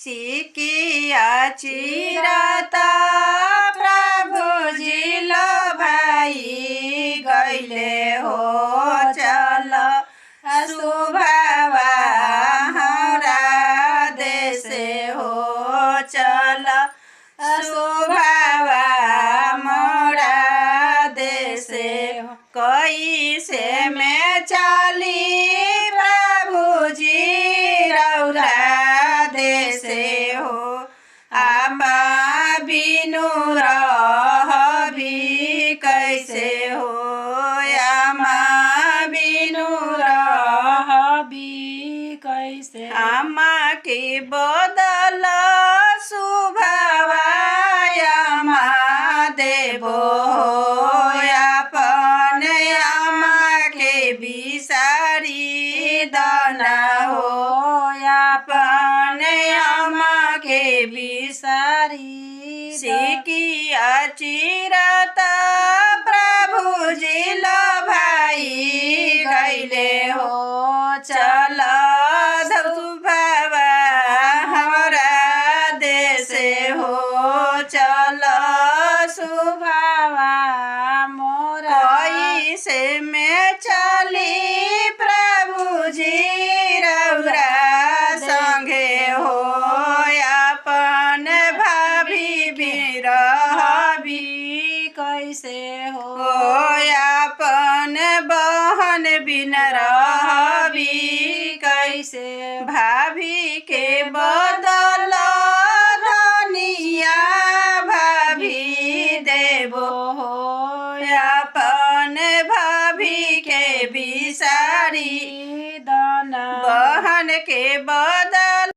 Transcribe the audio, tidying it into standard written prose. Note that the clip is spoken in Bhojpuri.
सिकिया चिरता प्रभुजी लो भाई गैले हो चल सुभावा हरा देश हो चल सुभावा मोरा देश कैसे में चली प्रभुजी रौरा देश हो आमा बिनु रहबी कैसे हो आमा बिनु रहबी कैसे आमा के बदल सुभावा आमा देबो अपन आमा के बिसारी दाना हो अपन आमा के बिसारी सिकिया चिरता प्रभुजी लो भाई गैले हो चल